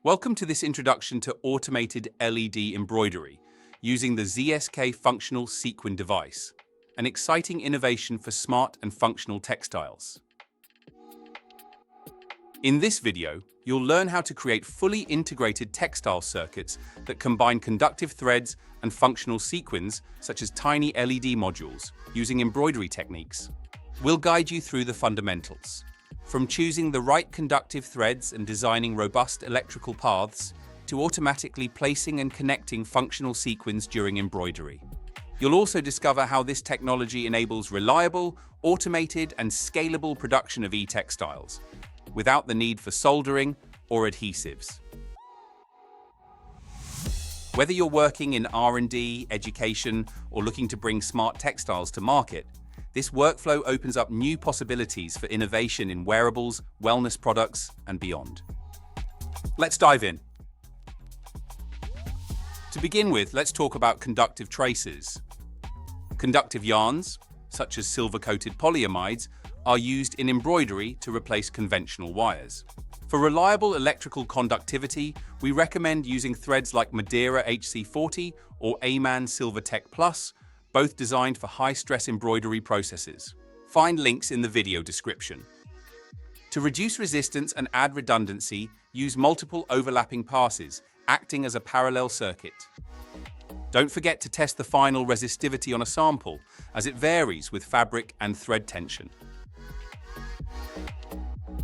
Welcome to this introduction to automated LED embroidery using the ZSK Functional Sequin Device, an exciting innovation for smart and functional textiles. In this video, you'll learn how to create fully integrated textile circuits that combine conductive threads and functional sequins, such as tiny LED modules, using embroidery techniques. We'll guide you through the fundamentals, from choosing the right conductive threads and designing robust electrical paths, to automatically placing and connecting functional sequins during embroidery. You'll also discover how this technology enables reliable, automated, and scalable production of e-textiles, without the need for soldering or adhesives. Whether you're working in R&D, education, or looking to bring smart textiles to market, this workflow opens up new possibilities for innovation in wearables, wellness products, and beyond. Let's dive in. To begin with, let's talk about conductive traces. Conductive yarns, such as silver-coated polyamides, are used in embroidery to replace conventional wires. For reliable electrical conductivity, we recommend using threads like Madeira HC40 or Aman Silvertech Plus, both designed for high-stress embroidery processes. Find links in the video description. To reduce resistance and add redundancy, use multiple overlapping passes, acting as a parallel circuit. Don't forget to test the final resistivity on a sample, as it varies with fabric and thread tension.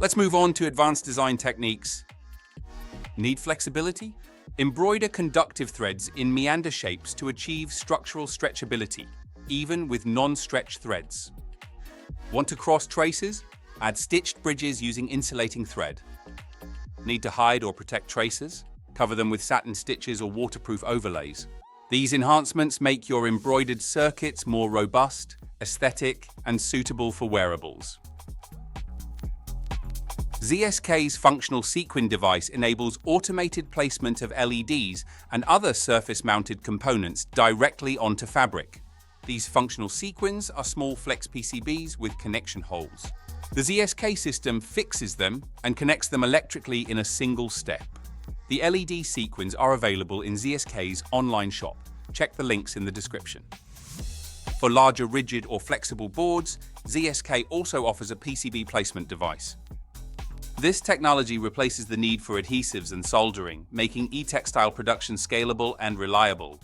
Let's move on to advanced design techniques. Need flexibility? Embroider conductive threads in meander shapes to achieve structural stretchability, even with non-stretch threads. Want to cross traces? Add stitched bridges using insulating thread. Need to hide or protect traces? Cover them with satin stitches or waterproof overlays. These enhancements make your embroidered circuits more robust, aesthetic, and suitable for wearables. ZSK's Functional Sequin Device enables automated placement of LEDs and other surface-mounted components directly onto fabric. These functional sequins are small flex PCBs with connection holes. The ZSK system fixes them and connects them electrically in a single step. The LED sequins are available in ZSK's online shop. Check the links in the description. For larger rigid or flexible boards, ZSK also offers a PCB placement device. This technology replaces the need for adhesives and soldering, making e-textile production scalable and reliable.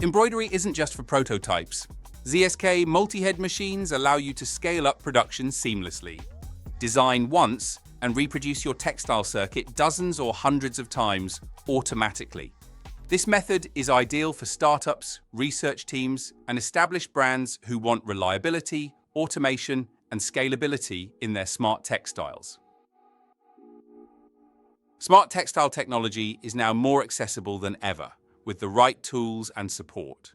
Embroidery isn't just for prototypes. ZSK multi-head machines allow you to scale up production seamlessly. Design once and reproduce your textile circuit dozens or hundreds of times automatically. This method is ideal for startups, research teams, and established brands who want reliability, automation, and scalability in their smart textiles. Smart textile technology is now more accessible than ever, with the right tools and support.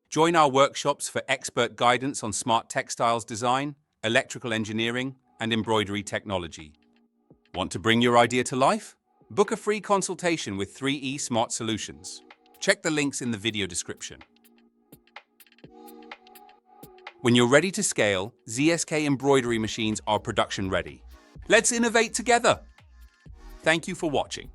Join our workshops for expert guidance on smart textiles design, electrical engineering, and embroidery technology. Want to bring your idea to life? Book a free consultation with 3E Smart Solutions. Check the links in the video description. When you're ready to scale, ZSK embroidery machines are production ready. Let's innovate together! Thank you for watching.